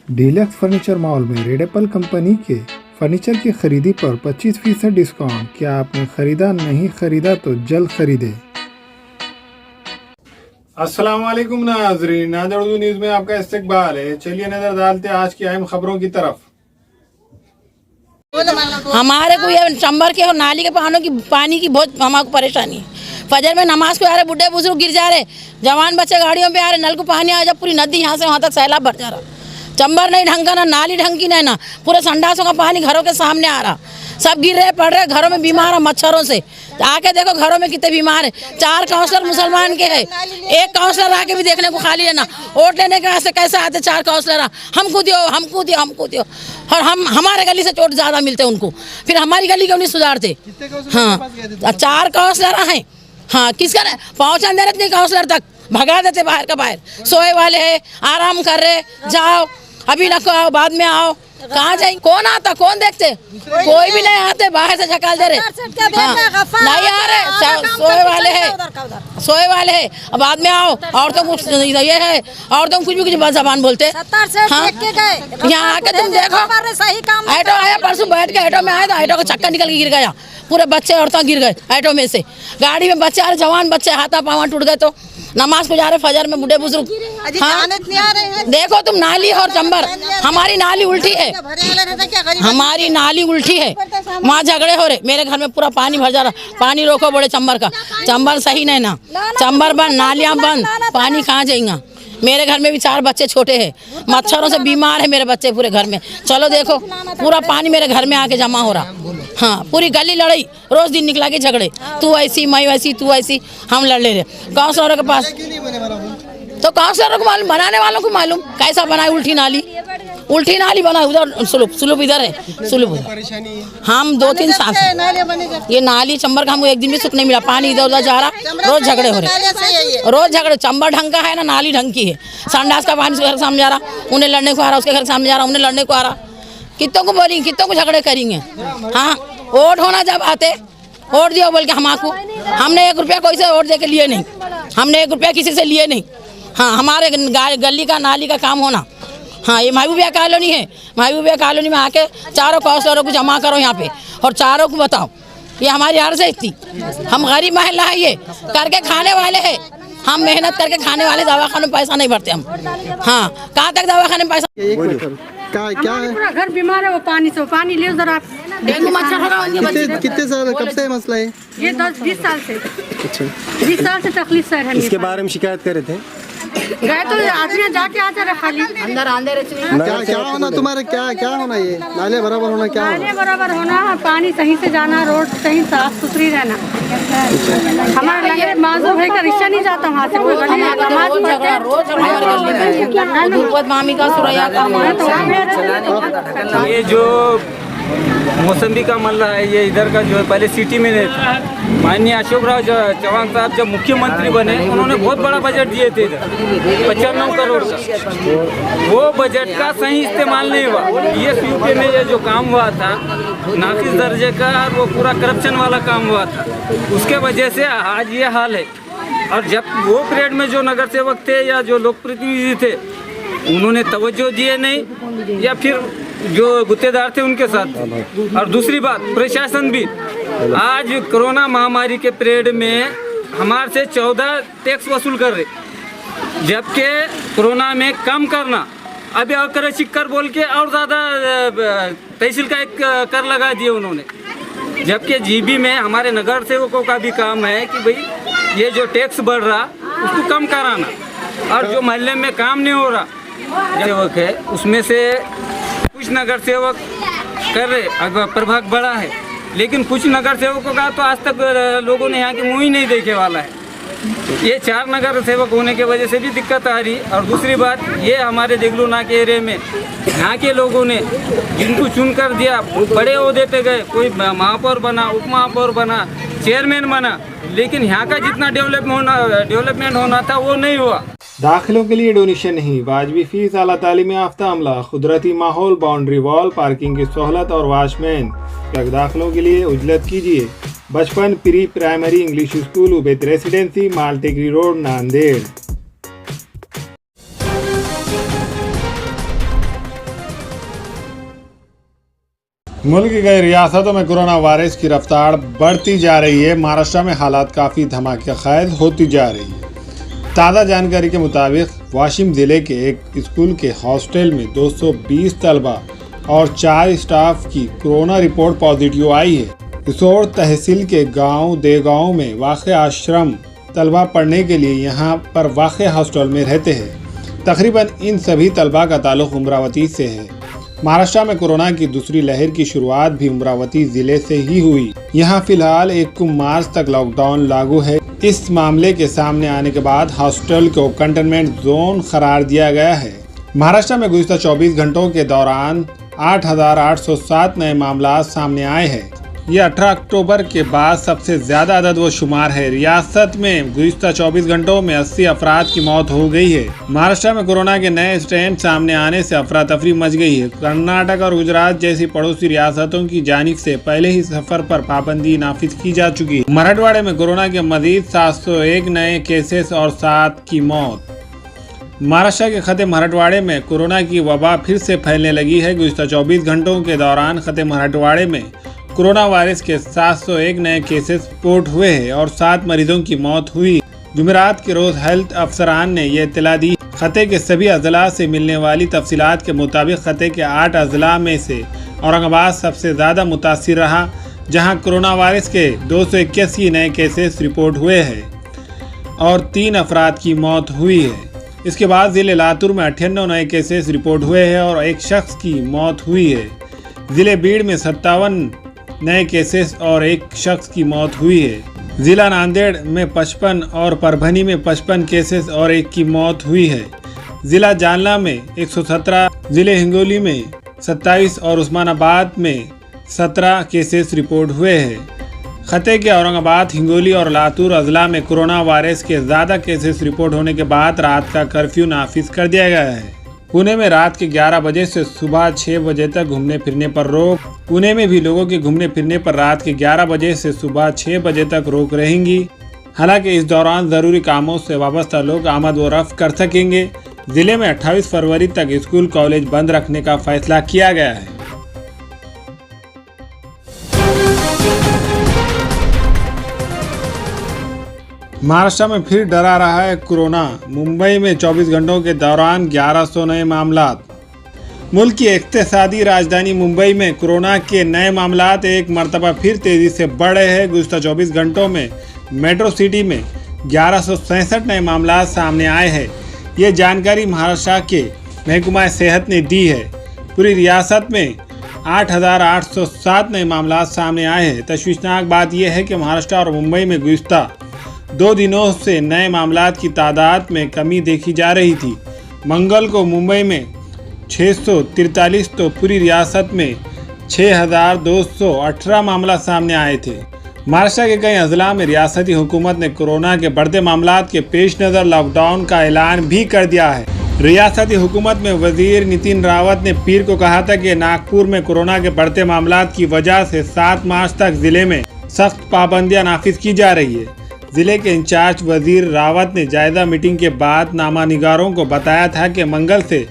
Deluxe furniture mall में red Apple company के furniture की खरीदी पर 25% डिस्काउंट। क्या आपने खरीदा नहीं खरीदा तो जल्द खरीदे। अस्सलाम वालेकुम नाजरीन, नाज़र उर्दू न्यूज़ में आपका इस्तकबाल है। चलिए नजर डालते हैं आज की अहम खबरों की तरफ। हमारे को ये चंबर के और नाली के पानी की बहुत हमारे परेशानी है। फजर में नमाज को आ रहे, बुढ़े बुजुर्ग गिर जा रहे, जवान बच्चे गाड़ियों पे आ रहे, नल को पानी आ जा, पूरी नदी यहाँ से वहाँ तक सैलाब भर जा रहा। चंबर नहीं ढंग का, ना नाली ढंग की, ना पूरे संडासों का पानी घरों के सामने आ रहा। सब गिर रहे, पड़ रहे, घरों में बीमार है मच्छरों से। आके देखो घरों में कितने बीमार है। 4 काउंसलर मुसलमान के है, 1 काउंसलर आके भी देखने को खाली है ना। वोट लेने के वास्ते कैसे आते 4 काउंसलर, हमको दियो हमको दियो हमको दियो, और हमारे गली से चोट ज़्यादा मिलते उनको, फिर हमारी गली क्यों नहीं सुधारते। हाँ 4 काउंसलर हैं। हाँ किसका पहुँचा दे रहे काउंसलर तक, भगा देते बाहर का बाहर। सोए वाले है, आराम कर रहे, जाओ अभी ना आओ, बाद में आओ। कहाँ जाएंगे, कौन आता, कौन देखते, कोई भी नहीं आते, बाहर से झकाल दे रहे। हाँ, नहीं आ रहे, सोए वाले है, अब बाद में आओ। और तो कुछ ये है, और तो कुछ भी कुछ जबान बोलते। हाँ यहाँ आके तुम देखो, ऑटो आया परसों, बैठ के ऑटो में आया तो ऑटो का चक्कर निकल के गिर गया, पूरे बच्चे औरतें गिर गए ऑटो में से। गाड़ी में बच्चे आ रहे, जवान बच्चे, हाथा पाँव टूट गए। तो नमाज को जा रहे फजर में बुढ़े बुजुर्ग। हाँ देखो तुम, नाली और चंबर, हमारी नाली उल्टी है, हमारी नाली उल्टी है, वहाँ झगड़े हो रहे। मेरे घर में पूरा पानी भर जा रहा, पानी रोको बोले चंबर का, चंबर सही नहीं ना, चंबर बंद, नालियाँ बंद, पानी कहाँ जाएगा। मेरे घर में भी 4 बच्चे छोटे हैं, मच्छरों से बीमार है मेरे बच्चे पूरे घर में। चलो देखो पूरा पानी मेरे घर में आके जमा हो रहा। हाँ पूरी गली लड़ाई, रोज दिन निकला के झगड़े, तू ऐसी मैं वैसी, तू ऐसी, हम लड़ ले रहे काउंसलरों के पास। तो काउंसलरों को मालूम, बनाने वालों को मालूम कैसा बनाए। उल्टी नाली बना, उधर सुलूप इधर है, सुलूप हम 2-3 साल से ये नाली चंबर का हमको एक दिन भी सुख नहीं मिला। पानी इधर उधर जा रहा, रोज झगड़े हो रहे, रोज झगड़े। चंबर ढंग का है ना, नाली ढंग की है। संडास का पानी उसके घर सामने जा रहा, उन्हें लड़ने को आ रहा, उसके घर सामने जा रहा, उन्हें लड़ने को आ रहा। कितों को बोलेंगे, कितों को झगड़े करेंगे। हाँ वोट होना जब आते, वोट दियो बोल के हमको, हमने 1 रुपया कोई से वोट दे के लिए नहीं, हमने 1 रुपया किसी से लिए नहीं। हाँ हमारे गली का नाली का काम होना। हाँ ये महबूबिया कॉलोनी है, महबूबिया कॉलोनी में आके 4 काउंसलरों को जमा करो यहाँ पे, और 4 को बताओ। ये हमारी अर्ज है इतनी, हम गरीब महिला है, ये करके खाने वाले हैं, हम मेहनत करके खाने वाले, दवाखाने में पैसा नहीं भरते हम। हाँ कहाँ तक दवाखाने में पैसा। क्या है, पूरा घर बीमार है, वो पानी से, पानी ले जरा, डेंगू मच्छर होगा। कितने साल, कब से मसला है ये? 10-20 साल से। अच्छा 20 साल से तकलीफ सर है। इसके बारे में शिकायत कर रहे थे, गए तो आदमी जाके आते रहे, खाली अंदर क्या होना तुम्हारे, क्या होना, ये नाले बराबर होना, क्या नाले बराबर होना, पानी सही से जाना, रोड सही साफ सुथरी रहना। हमारे लगे माजूर है का रिक्शा नहीं जाता वहाँ से, मामी का सुरैया का। ये जो मौसम्बी का मल्ला है, ये इधर का जो है पहले सिटी में नहीं था। माननीय अशोक राव चौहान साहब जब मुख्यमंत्री बने, उन्होंने बहुत बड़ा बजट दिए थे इधर, 95 करोड़ का। वो बजट का सही इस्तेमाल नहीं हुआ। ये यूपी में ये जो काम हुआ था नाकिस दर्जे का, वो पूरा करप्शन वाला काम हुआ था, उसके वजह से आज ये हाल है। और जब वो पीरियड में जो नगर सेवक थे या जो लोक प्रतिनिधि थे, उन्होंने तवज्जो दिए नहीं, या फिर जो गुत्तेदार थे उनके साथ। और दूसरी बात, प्रशासन भी आज कोरोना महामारी के पीरियड में हमारे से 14 टैक्स वसूल कर रहे, जबकि कोरोना में कम करना, अभी और शिक्कर बोल के और ज़्यादा तहसील का एक कर लगा दिए उन्होंने। जबकि जीबी में हमारे नगर सेवकों का भी काम है कि भाई ये जो टैक्स बढ़ रहा उसको कम कराना, और जो मोहल्ले में काम नहीं हो रहा सेवक है, उसमें से कुछ नगर सेवक कर रहे, अगर प्रभाग बड़ा है, लेकिन कुछ नगर सेवकों का तो आज तक लोगों ने यहाँ की मुँह ही नहीं देखे वाला है। ये 4 नगर सेवक होने की वजह से भी दिक्कत आ रही। और दूसरी बात, ये हमारे देगलूना के एरिया में यहाँ के लोगों ने जिनको चुन कर दिया, बड़े ओहदे पे गए, कोई महापौर बना, उप महापौर बना, चेयरमैन बना, लेकिन यहाँ का जितना डेवलपमेंट होना था वो नहीं हुआ। दाखिलों के लिए डोनेशन नहीं, वाजबी फीस, आला तालीम याफ्ता अमला, कुदरती माहौल, बाउंड्री वॉल, पार्किंग की सहूलत और वॉचमैन। दाखिलों के लिए उजलत कीजिए Bachpan pre primary English school, Ubaid residency, Maltekari road, Nanded. मुल्क की कई रियासतों में कोरोना वायरस की रफ्तार बढ़ती जा रही है। महाराष्ट्र में हालात काफ़ी धमाकेदार होती जा रही है। ताज़ा जानकारी के मुताबिक वाशिम ज़िले के एक स्कूल के हॉस्टल में 220 तलबा और 4 स्टाफ की कोरोना रिपोर्ट पॉजिटिव आई है। रिसोड़ तहसील के गांव देगांव में वाक़ आश्रम तलबा पढ़ने के लिए यहां पर वाक़ हॉस्टल में रहते हैं। तकरीबन इन सभी तलबा का ताल्लुक़ अमरावती से है। महाराष्ट्र में कोरोना की दूसरी लहर की शुरुआत भी अमरावती जिले से ही हुई। यहाँ फिलहाल 1 मार्च तक लॉकडाउन लागू है। इस मामले के सामने आने के बाद हॉस्टल को कंटेनमेंट जोन करार दिया गया है। महाराष्ट्र में गुज़िश्ता 24 घंटों के दौरान 8,807 नए मामला सामने आए हैं। ये 18 अक्टूबर के बाद सबसे ज़्यादा अदद व शुमार है। रियासत में गुज़िश्ता 24 घंटों में 80 अफराद की मौत हो गई है। महाराष्ट्र में कोरोना के नए स्ट्रेन सामने आने से अफरा तफरी मच गई है। कर्नाटक और गुजरात जैसी पड़ोसी रियासतों की जानिब से पहले ही सफर पर पाबंदी नाफिज की जा चुकी है। मराठवाड़े में कोरोना के मजीद 701 नए केसेस और 7 की मौत। महाराष्ट्र के खते मराठवाड़े में कोरोना की वबा फिर से फैलने लगी है। गुज़िश्ता 24 घंटों के दौरान खते मराठवाड़े में कोरोना वायरस के 701 नए केसेस रिपोर्ट हुए हैं और 7 मरीजों की मौत हुई। जुमेरात के रोज हेल्थ अफसरान ने यह इत्तला दी। खते के सभी अजला से मिलने वाली तफसीलात के मुताबिक खते के 8 अजला में से औरंगाबाद सबसे ज़्यादा मुतासिर रहा, जहां कोरोना वायरस के 281 नए केसेस रिपोर्ट हुए हैं और 3 अफराद की मौत हुई है। इसके बाद ज़िले लातूर में 98 नए केसेस रिपोर्ट हुए हैं और 1 शख्स की मौत हुई है। ज़िले बीड़ में 57 नए केसेस और 1 शख्स की मौत हुई है। ज़िला नांदेड़ में 55 और परभनी में 55 केसेस और 1 की मौत हुई है। ज़िला जालना में 117, ज़िले हिंगोली में 27 और उस्मानाबाद में 17 केसेस रिपोर्ट हुए हैं। खते के औरंगाबाद, हिंगोली और लातूर अजला में कोरोना वायरस के ज़्यादा केसेस रिपोर्ट होने के बाद रात का कर्फ्यू नाफिज कर दिया गया है। पुणे में रात के 11 बजे से सुबह 6 बजे तक घूमने फिरने पर रोक। पुणे में भी लोगों के घूमने फिरने पर रात के 11 बजे से सुबह 6 बजे तक रोक रहेंगी। हालांकि इस दौरान ज़रूरी कामों से वाबस्ता लोग आमद व रफ्त कर सकेंगे। ज़िले में 28 फरवरी तक स्कूल कॉलेज बंद रखने का फैसला किया गया है। महाराष्ट्र में फिर डरा रहा है कोरोना। मुंबई में 24 घंटों के दौरान 1100 नए मामलात। मुल्क की इक्तिसादी राजधानी मुंबई में कोरोना के नए मामलात एक मरतबा फिर तेज़ी से बढ़ रहे हैं। गुज़िश्ता 24 घंटों में मेट्रो सिटी में 1167 नए मामलात सामने आए हैं। ये जानकारी महाराष्ट्र के महकमा सेहत ने दी है। पूरी रियासत में 8,807 नए मामलात सामने आए हैं। तशवीशनाक बात यह है कि महाराष्ट्र और मुंबई में गुज़िश्ता 2 दिनों से नए मामलात की तादाद में कमी देखी जा रही थी। मंगल को मुंबई में 643 तो पूरी रियासत में 6,218 मामला सामने आए थे। महाराष्ट्र के कई अजला में रियासती हुकूमत ने कोरोना के बढ़ते मामलात के पेश नज़र लॉकडाउन का ऐलान भी कर दिया है। रियासती हुकूमत में वजीर नितिन रावत ने पीर को कहा था कि नागपुर में कोरोना के बढ़ते मामलात की वजह से 7 मार्च तक ज़िले में सख्त पाबंदियाँ नाफिज की जा रही है। ज़िले के इंचार्ज वजीर रावत ने जायज़ा मीटिंग के बाद नामानिगारों को बताया था कि मंगल से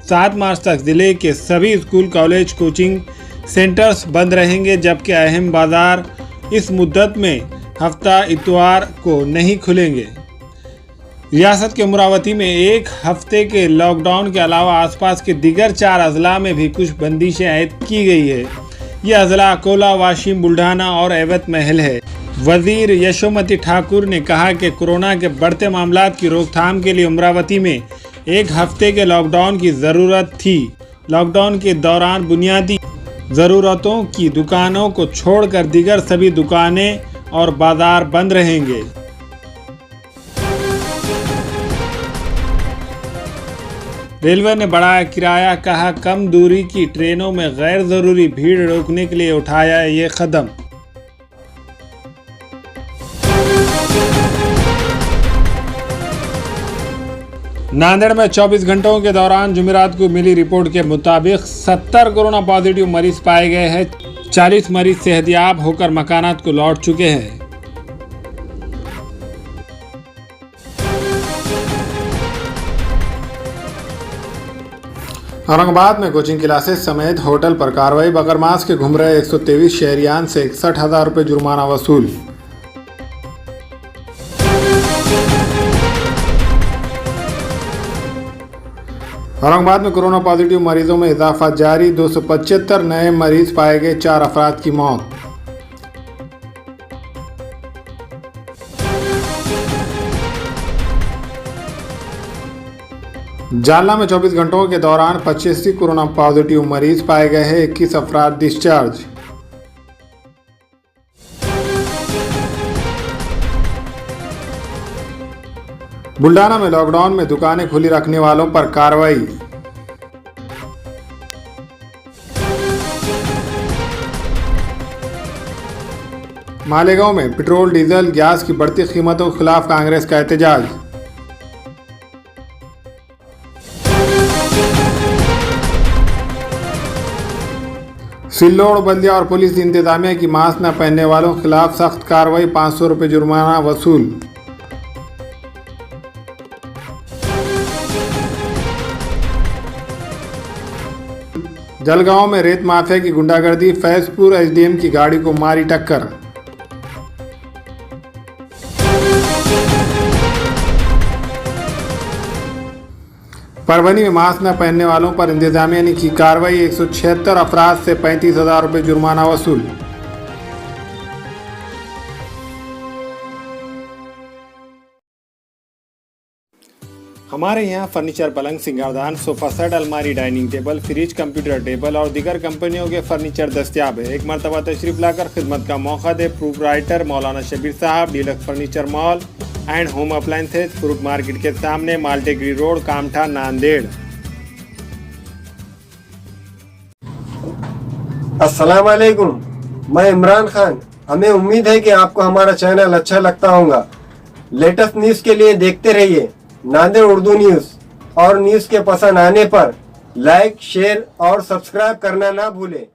7 मार्च तक ज़िले के सभी स्कूल, कॉलेज, कोचिंग सेंटर्स बंद रहेंगे, जबकि अहम बाज़ार इस मुद्दत में हफ्ता इतवार को नहीं खुलेंगे। रियासत के अमरावती में 1 हफ्ते के लॉकडाउन के अलावा आसपास के दीगर 4 अजला में भी कुछ बंदिशें आयद की गई है। ये अजला अकोला, वाशिम, बुल्ढाना और एवत महल है। वजीर यशोमती ठाकुर ने कहा कि कोरोना के बढ़ते मामलात की रोकथाम के लिए अमरावती में 1 हफ्ते के लॉकडाउन की ज़रूरत थी। लॉकडाउन के दौरान बुनियादी ज़रूरतों की दुकानों को छोड़कर दीगर सभी दुकानें और बाजार बंद रहेंगे। रेलवे ने बढ़ाया किराया, कहा कम दूरी की ट्रेनों में गैर ज़रूरी भीड़ रोकने के लिए उठाया ये कदम। नांदेड़ में 24 घंटों के दौरान जुमेरात को मिली रिपोर्ट के मुताबिक 70 कोरोना पॉजिटिव मरीज पाए गए हैं। 40 मरीज सेहतयाब होकर मकानात को लौट चुके हैं। औरंगाबाद में कोचिंग क्लासेस समेत होटल पर कार्रवाई। बगरमास के घूम रहे 123 शहरियान से 61,000 रुपये जुर्माना वसूल। औरंगाबाद में कोरोना पॉजिटिव मरीजों में इजाफा जारी। 275 नए मरीज पाए गए, 4 अफराद की मौत। जालना में 24 घंटों के दौरान 85 कोरोना पॉजिटिव मरीज पाए गए हैं, 21 अफराद डिस्चार्ज। बुल्डाना में लॉकडाउन में दुकानें खुली रखने वालों पर कार्रवाई। मालेगांव में पेट्रोल डीजल गैस की बढ़ती कीमतों के खिलाफ कांग्रेस का एहतजाज। सिल्लोड़ बल्दिया और पुलिस इंतजामिया की मास्क न पहनने वालों के खिलाफ सख्त कार्रवाई, 500 रुपये जुर्माना वसूल। जलगांव में रेत माफिया की गुंडागर्दी, फैजपुर एसडीएम की गाड़ी को मारी टक्कर। परभनी में मास्क न पहनने वालों पर इंतजामिया ने की कार्रवाई, 176 अफराद से 35,000 रुपये जुर्माना वसूल। हमारे यहाँ फर्नीचर, पलंग, सिंगारदान, सोफा सेट, अलमारी, dining table, fridge, computer table और दीगर कंपनियों के फर्नीचर दस्तियाब है। एक मरतबा तशरीफ लाकर खिदमत का मौका दे। प्रोप्राइटर मौलाना शबीर साहब, deluxe furniture mall and home appliances, fruit market के सामने, माल्टेगिरी रोड, कामठा, नांदेड़। अस्सलाम वालेकुम, मैं इमरान खान। हमें उम्मीद है कि आपको हमारा चैनल अच्छा लगता होगा। लेटेस्ट न्यूज़ के लिए देखते रहिए नांदेड़ उर्दू न्यूज़, और न्यूज़ के पसंद आने पर लाइक, शेयर और सब्सक्राइब करना ना भूलें।